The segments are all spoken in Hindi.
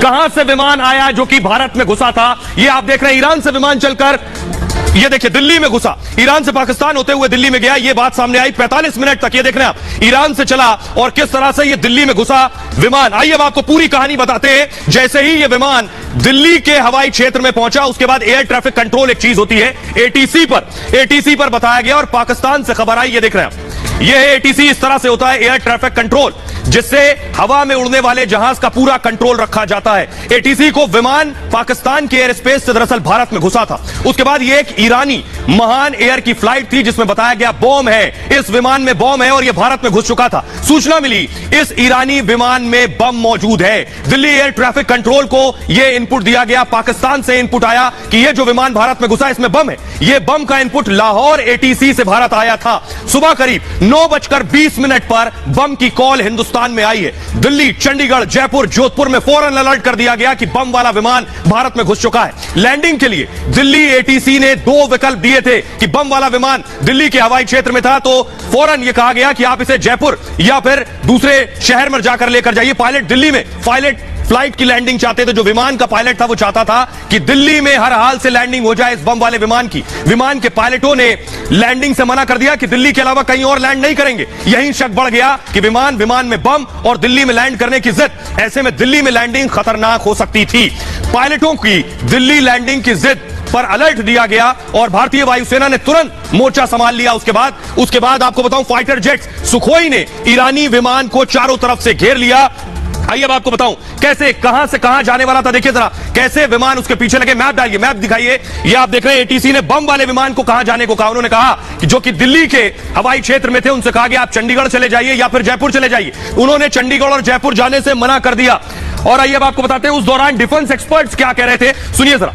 कहां से विमान आया जो कि भारत में घुसा था? ये आप देख रहे हैं, ईरान से विमान चलकर ये देखिए दिल्ली में घुसा, ईरान से पाकिस्तान होते हुए दिल्ली में गया। ये बात सामने आई 45 मिनट तक। ये देख रहे हैं आप, ईरान से चला और किस तरह से ये दिल्ली में घुसा विमान। आइए अब आपको पूरी कहानी बताते हैं। जैसे ही ये विमान दिल्ली के हवाई क्षेत्र में पहुंचा, उसके बाद एयर ट्रैफिक कंट्रोल एक चीज होती है, एटीसी पर बताया गया और पाकिस्तान से खबर आई। ये देख रहे हैं आप, ये एटीसी इस तरह से होता है, एयर ट्रैफिक कंट्रोल, जिससे हवा में उड़ने वाले जहाज का पूरा कंट्रोल रखा जाता है। एटीसी को विमान पाकिस्तान के एयर स्पेस से दरअसल भारत में घुसा था। उसके बाद ये एक ईरानी महान एयर की फ्लाइट थी जिसमें बताया गया बॉम्ब है, इस विमान में बॉम्ब है और यह भारत में घुस चुका था। सूचना मिली इस ईरानी विमान में बम मौजूद है। दिल्ली एयर ट्रैफिक कंट्रोल को यह इनपुट दिया गया, पाकिस्तान से इनपुट आया कि यह जो विमान भारत में घुसा इसमें बम है। यह बम का इनपुट लाहौर एटीसी से भारत आया था। सुबह करीब 9:20 पर बम की कॉल हिंदुस्तान में आई है। दिल्ली, चंडीगढ़, जयपुर, जोधपुर में फौरन अलर्ट कर दिया गया कि बम वाला विमान भारत में घुस चुका है। लैंडिंग के लिए दिल्ली एटीसी ने 2 विकल्प दिए थे कि बम वाला विमान दिल्ली के हवाई क्षेत्र में था, तो फौरन यह कहा गया कि आप इसे जयपुर या फिर दूसरे शहर में जाकर लेकर जाइए। पायलट दिल्ली में फ्लाइट की लैंडिंग चाहते थे। जो विमान का पायलट था वो चाहता था कि दिल्ली में हर हाल से लैंडिंग हो जाए इस बम वाले विमान की। विमान के पायलटों ने लैंडिंग से मना कर दिया कि दिल्ली के अलावा कहीं और लैंड नहीं करेंगे। यही शक बढ़ गया कि विमान में बम और दिल्ली में लैंड करने की जिद, ऐसे में दिल्ली में लैंडिंग खतरनाक हो सकती थी। पायलटों की दिल्ली लैंडिंग की जिद पर अलर्ट दिया गया और भारतीय वायुसेना ने तुरंत मोर्चा संभाल लिया। उसके बाद आपको बताऊं, फाइटर जेट्स सुखोई ने ईरानी विमान को चारों तरफ से घेर लिया। आइए अब आपको बताऊं कैसे, कहां से कहां जाने वाला था। देखिए जरा कैसे विमान उसके पीछे लगे। मैप डालिए, मैप दिखाइए। ये आप देख रहे हैं एटीसी ने बम वाले विमान को कहां जाने को कहा। उन्होंने कहा कि जो कि दिल्ली के हवाई क्षेत्र में थे, उनसे कहा गया आप चंडीगढ़ चले जाइए या फिर जयपुर चले जाइए। उन्होंने चंडीगढ़ और जयपुर जाने से मना कर दिया। और आइए अब आपको बताते हैं उस दौरान डिफेंस एक्सपर्ट्स क्या कह रहे थे, सुनिए जरा।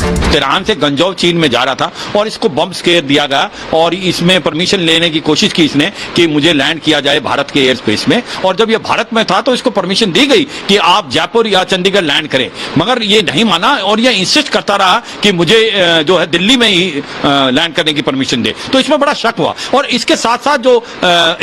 तेहरान से गंजौर चीन में जा रहा था और इसको बम स्केयर दिया गया और इसमें परमिशन लेने की कोशिश की इसने कि मुझे लैंड किया जाए भारत के एयर स्पेस में। और जब ये भारत में था तो इसको परमिशन दी गई कि आप जयपुर या चंडीगढ़ लैंड करें, मगर ये नहीं माना और ये इंसिस्ट करता रहा कि मुझे जो है दिल्ली में ही लैंड करने की परमिशन दे। तो इसमें बड़ा शक हुआ और इसके साथ साथ जो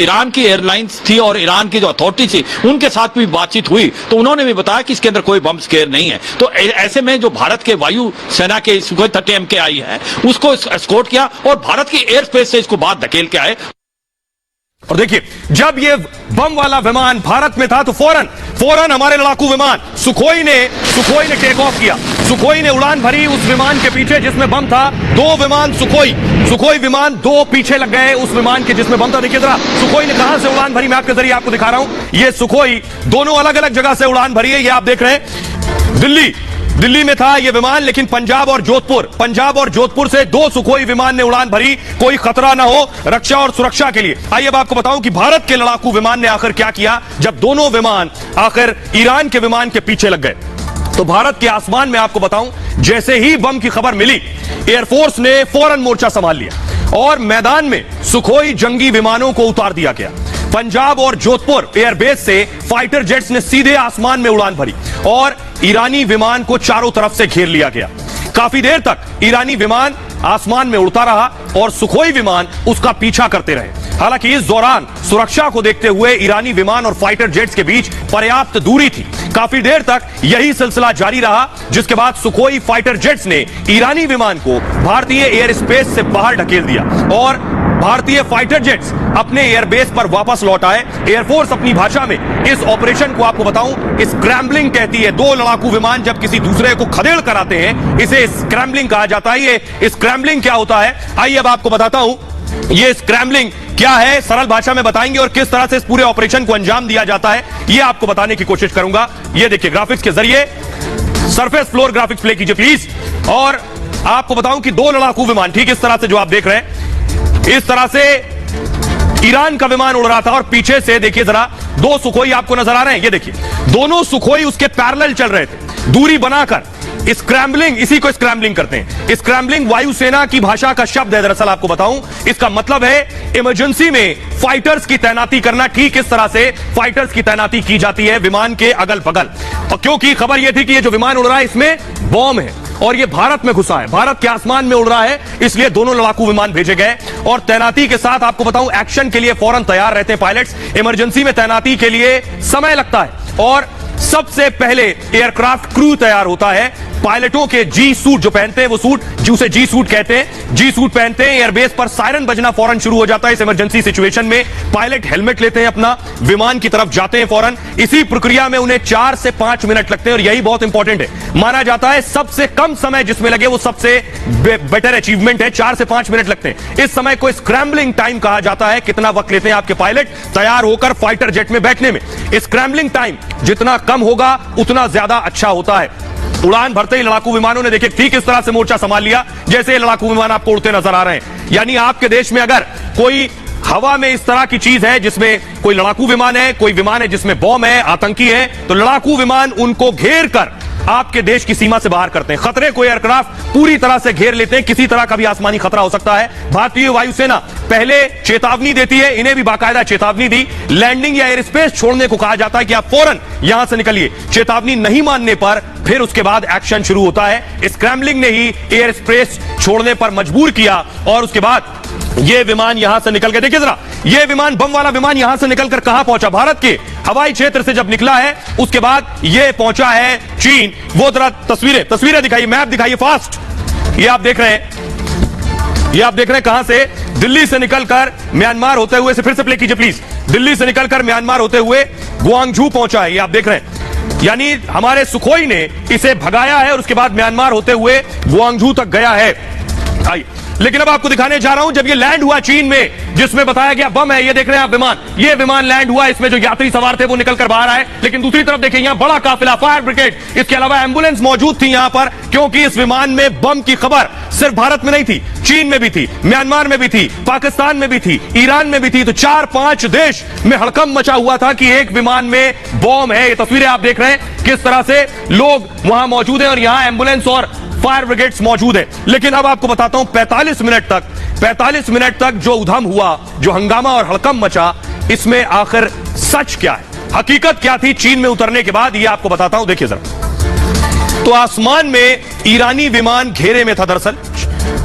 ईरान की एयरलाइंस थी और ईरान की जो अथॉरिटी थी उनके साथ भी बातचीत हुई, तो उन्होंने भी बताया कि इसके अंदर कोई बम स्केयर नहीं है। तो ऐसे में जो भारत के वायु सेना के सुखोई 30 MKI है उसको एस्कॉर्ट किया और भारत की एयर स्पेस से इसको बाहर धकेल के आए। और देखिए जब ये बम वाला विमान भारत में था तो फौरन हमारे लड़ाकू विमान सुखोई ने टेक ऑफ किया। सुखोई ने उड़ान भरी उस विमान के पीछे जिसमें बम था। 2 विमान सुखोई विमान 2 पीछे लग गए उस विमान के जिसमें बम था। देखिए जरा सुखोई ने कहां से उड़ान भरी, मैं आपके जरिए आपको दिखा रहा हूं। ये सुखोई दोनों अलग अलग जगह से उड़ान भरी है। ये आप देख रहे हैं दिल्ली में था ये विमान, लेकिन पंजाब और जोधपुर से 2 सुखोई विमान ने उड़ान भरी, कोई खतरा ना हो रक्षा और सुरक्षा के लिए। आइए अब आपको बताऊं कि भारत के लड़ाकू विमान ने आखिर क्या किया जब दोनों विमान आखिर ईरान के विमान के पीछे लग गए। तो भारत के आसमान में आपको बताऊं, जैसे ही बम की खबर मिली एयरफोर्स ने फौरन मोर्चा संभाल लिया और मैदान में सुखोई जंगी विमानों को उतार दिया गया। पंजाब और जोधपुर एयरबेस से फाइटर जेट्स ने सीधे आसमान में उड़ान भरी और ईरानी विमान को चारों तरफ से घेर लिया गया। काफी देर तक ईरानी विमान आसमान में उड़ता रहा और सुखोई विमान उसका पीछा करते रहे। हालांकि इस दौरान सुरक्षा को देखते हुए ईरानी विमान और फाइटर जेट्स के बीच पर्याप्त दूरी थी। काफी देर तक यही सिलसिला जारी रहा, जिसके बाद सुखोई फाइटर जेट्स ने ईरानी विमान को भारतीय एयर स्पेस से बाहर ढकेल दिया और भारतीय फाइटर जेट्स अपने एयरबेस पर वापस लौट आए। एयरफोर्स अपनी भाषा में इस ऑपरेशन को आपको बताऊं स्क्रैम्बलिंग कहती है। 2 लड़ाकू विमान जब किसी दूसरे को खदेड़ कर आते हैं इसे स्क्रैम्बलिंग कहा जाता है। ये स्क्रैम्बलिंग क्या होता है, आइए अब आपको बताता हूं ये स्क्रैम्बलिंग क्या है, सरल भाषा में बताएंगे और किस तरह से इस पूरे ऑपरेशन को अंजाम दिया जाता है ये आपको बताने की कोशिश करूंगा। ये देखिए ग्राफिक्स के जरिए, सरफेस फ्लोर ग्राफिक्स प्ले कीजिए प्लीज। और आपको बताऊं कि 2 लड़ाकू विमान ठीक इस तरह से जो आप देख रहे हैं, इस तरह से ईरान का विमान उड़ रहा था और पीछे से देखिए जरा 2 सुखोई आपको नजर आ रहे हैं। ये देखिए दोनों सुखोई उसके पैरेलल चल रहे थे, दूरी बनाकर। स्क्रैम्बलिंग, इसी को स्क्रैम्बलिंग करते हैं। स्क्रैम्बलिंग वायुसेना की भाषा का शब्द है। दरअसल आपको बताऊं इसका मतलब है इमरजेंसी में फाइटर्स की तैनाती करना। ठीक इस तरह से फाइटर्स की तैनाती की जाती है विमान के अगल बगल। और क्योंकि खबर यह थी कि ये जो विमान उड़ रहा है इसमें बॉम्ब है और ये भारत में घुसा है, भारत के आसमान में उड़ रहा है, इसलिए दोनों लड़ाकू विमान भेजे गए और तैनाती के साथ आपको बताऊं एक्शन के लिए फौरन तैयार रहते हैं पायलट्स। इमरजेंसी में तैनाती के लिए समय लगता है और सबसे पहले एयरक्राफ्ट क्रू तैयार होता है। पायलटों के जी सूट जो पहनते हैं, वो सूट जिसे जी सूट कहते हैं, जी सूट पहनते हैं। एयरबेस पर सायरन बजना फौरन शुरू हो जाता है। इस इमरजेंसी सिचुएशन में पायलट हेलमेट लेते हैं, अपना विमान की तरफ जाते हैं फौरन। इसी प्रक्रिया में उन्हें 4 से 5 मिनट लगते हैं, और यही बहुत इंपॉर्टेंट है। माना जाता है सबसे कम समय जिसमें लगे वो सबसे बेटर अचीवमेंट है। 4 से 5 मिनट लगते हैं। इस समय को स्क्रैम्बलिंग टाइम कहा जाता है। कितना वक्त लेते हैं आपके पायलट तैयार होकर फाइटर जेट में बैठने में। स्क्रैम्बलिंग टाइम जितना कम होगा उतना ज्यादा अच्छा होता है। उड़ान भरते ही लड़ाकू विमानों ने देखिए ठीक इस तरह से मोर्चा संभाल लिया जैसे ये लड़ाकू विमान आपको उड़ते नजर आ रहे हैं। यानी आपके देश में अगर कोई हवा में इस तरह की चीज है जिसमें कोई लड़ाकू विमान है, कोई विमान है जिसमें बॉम्ब है, आतंकी है, तो लड़ाकू विमान उनको घेर कर आपके देश की सीमा से बाहर करते हैं। खतरे को एयरक्राफ्ट पूरी तरह से घेर लेते हैं। किसी तरह का भी आसमानी खतरा हो सकता है। भारतीय वायुसेना पहले चेतावनी देती है, इन्हें भी बाकायदा चेतावनी दी। लैंडिंग या एयर स्पेस छोड़ने को कहा जाता है कि आप फौरन यहां से निकलिए। चेतावनी नहीं मानने पर फिर उसके बाद एक्शन शुरू होता है। स्क्रैम्बलिंग ने ही एयर स्पेस छोड़ने पर मजबूर किया, और उसके बाद यह विमान यहां से निकल के, देखिए जरा, यह विमान, बम वाला विमान यहां से निकलकर कहां पहुंचा? भारत के हवाई क्षेत्र से जब निकला है उसके बाद यह पहुंचा है चीन। वो जरा तस्वीरें दिखाइए, मैप दिखाइए फास्ट। ये आप देख रहे हैं कहां से? दिल्ली से निकलकर म्यांमार होते हुए, से फिर से प्ले कीजिए प्लीज। दिल्ली से निकलकर म्यांमार होते हुए ग्वांगझू पहुंचा है। ये आप देख रहे हैं। यानी हमारे सुखोई ने इसे भगाया है और उसके बाद म्यांमार होते हुए ग्वांगझू तक गया है। आइए, लेकिन अब आपको दिखाने जा रहा हूं जब ये लैंड हुआ चीन में, जिसमें बताया गया बम है। ये देख रहे हैं आप विमान, ये विमान लैंड हुआ, इसमें जो यात्री सवार थे वो निकलकर बाहर आए। लेकिन दूसरी तरफ देखिए यहां बड़ा काफिला, फायर ब्रिगेड, इसके अलावा एम्बुलेंस मौजूद थी यहां पर, क्योंकि इस विमान में बम की खबर सिर्फ भारत में नहीं थी, चीन में भी थी, म्यांमार में भी थी, पाकिस्तान में भी थी, ईरान में भी थी। तो 4-5 देश में हड़कंप मचा हुआ था कि एक विमान में बम है। ये तस्वीरें आप देख रहे हैं किस तरह से लोग वहां मौजूद हैं और यहां एम्बुलेंस और फायर ब्रिगेड्स मौजूद है। लेकिन अब आपको बताता हूं 45 मिनट तक जो उधम हुआ, जो हंगामा और हड़कंप मचा, इसमें आखिर सच क्या है, हकीकत क्या थी चीन में उतरने के बाद, ये आपको बताता हूं। देखिए जरा, तो आसमान में ईरानी विमान घेरे में था। दरअसल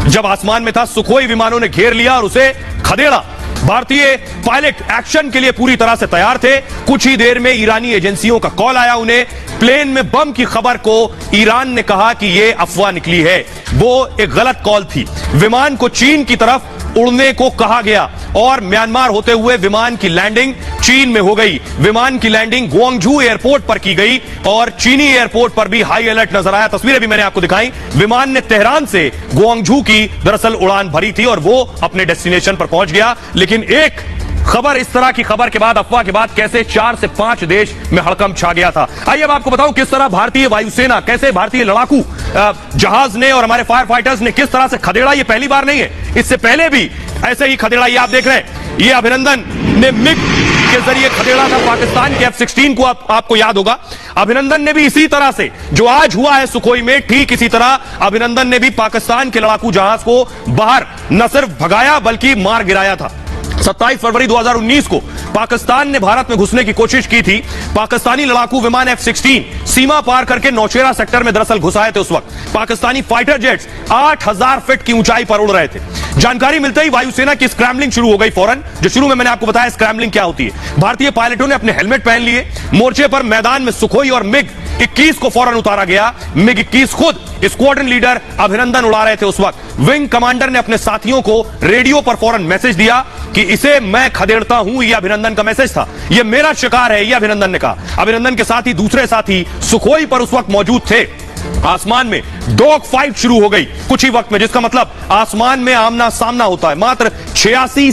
जब आसमान में था, सुखोई विमानों ने घेर लिया और उसे खदेड़ा। भारतीय पायलट एक्शन के लिए पूरी तरह से तैयार थे। कुछ ही देर में ईरानी एजेंसियों का कॉल आया उन्हें। प्लेन में बम की खबर को ईरान ने कहा कि यह अफवाह निकली है, वो एक गलत कॉल थी। विमान को चीन की तरफ उड़ने को कहा गया और म्यांमार होते हुए विमान की लैंडिंग चीन में हो गई। विमान की लैंडिंग ग्वांगझू एयरपोर्ट पर की गई और चीनी एयरपोर्ट पर भी हाई अलर्ट नजर आया। तस्वीरें भी मैंने आपको दिखाई। विमान ने तेहरान से ग्वांगझू की दरअसल उड़ान भरी थी और वो अपने डेस्टिनेशन पर पहुंच गया। लेकिन एक खबर, इस तरह की खबर के बाद, अफवाह के बाद, कैसे 4 से 5 देश में हड़कंप छा गया था। आइए अब आपको बताऊं किस तरह भारतीय वायुसेना, कैसे भारतीय लड़ाकू जहाज ने और हमारे फायर फाइटर्स ने किस तरह से खदेड़ा। ये पहली बार नहीं है, इससे पहले भी ऐसे ही खदेड़ा। ये आप देख रहे हैं, ये अभिनंदन ने मिग के जरिए खदेड़ा था पाकिस्तान के F-16 को। आपको याद होगा, अभिनंदन ने भी इसी तरह से, जो आज हुआ है सुखोई में, ठीक इसी तरह अभिनंदन ने भी पाकिस्तान के लड़ाकू जहाज को बाहर न सिर्फ भगाया बल्कि मार गिराया था। 27 फरवरी 2019 को पाकिस्तान ने भारत में घुसने की कोशिश की थी। पाकिस्तानी लड़ाकू विमान F-16 सीमा पार करके नौशेरा सेक्टर में दरअसल घुसाए थे। उस वक्त पाकिस्तानी फाइटर जेट्स 8000 फीट की ऊंचाई पर उड़ रहे थे। जानकारी मिलते ही वायुसेना की स्क्रैम्बलिंग शुरू हो गई फौरन। जो शुरू में मैंने आपको बताया स्क्रैम्बलिंग क्या होती है। भारतीय पायलटों ने अपने हेलमेट पहन लिए। मोर्चे पर मैदान में सुखोई और मिग 21 को फौरन उतारा गया। मिग 21 खुद स्क्वाड्रन लीडर अभिनंदन उड़ा रहे थे उस वक्त। विंग कमांडर ने अपने साथियों को रेडियो पर फौरन मैसेज दिया कि इसे मैं खदेड़ता हूं। यह अभिनंदन का मैसेज था, यह मेरा शिकार है, यह अभिनंदन ने कहा। अभिनंदन के साथ ही दूसरे साथी सुखोई पर उस वक्त मौजूद थे। आसमान में डॉग फाइट शुरू हो गई कुछ ही वक्त में, जिसका मतलब आसमान में आमना सामना होता है। मात्र 86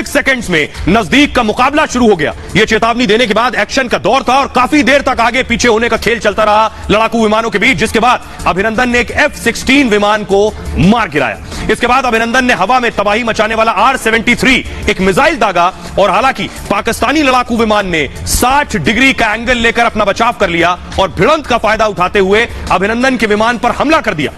सेकंड्स में नजदीक का मुकाबला शुरू हो गया। यह चेतावनी देने के बाद एक्शन का दौर था और काफी देर तक आगे पीछे होने का खेल चलता रहा लड़ाकू विमानों के बीच, जिसके बाद अभिनंदन ने एक F-16 विमान को मार गिराया। इसके बाद अभिनंदन ने हवा में तबाही मचाने वाला R-73 एक मिसाइल दागा और हालांकि पाकिस्तानी लड़ाकू विमान ने 60 डिग्री का एंगल लेकर अपना बचाव कर लिया और भिड़ंत का फायदा उठाते हुए अभिनंदन के विमान पर हमला कर दिया।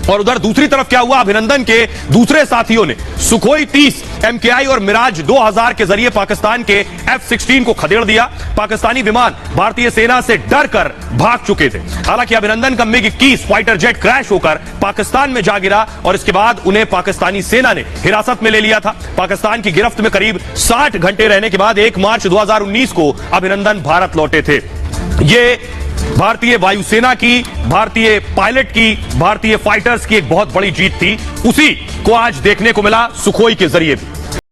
और उधर दूसरी तरफ क्या हुआ, अभिनंदन के दूसरे साथियों ने सुखोई 30 MKI और मिराज 2000 के जरिए पाकिस्तान के F-16 को खदेड़ दिया। पाकिस्तानी विमान भारतीय सेना से डर कर भाग चुके थे। हालांकि अभिनंदन का मिग 21 फाइटर जेट क्रैश होकर पाकिस्तान में जा गिरा और इसके बाद उन्हें पाकिस्तानी सेना ने हिरासत में ले लिया था। पाकिस्तान की गिरफ्त में करीब 60 घंटे रहने के बाद 1 मार्च 2019 को अभिनंदन भारत लौटे थे। ये भारतीय वायुसेना की, भारतीय पायलट की, भारतीय फाइटर्स की एक बहुत बड़ी जीत थी। उसी को आज देखने को मिला सुखोई के जरिए भी।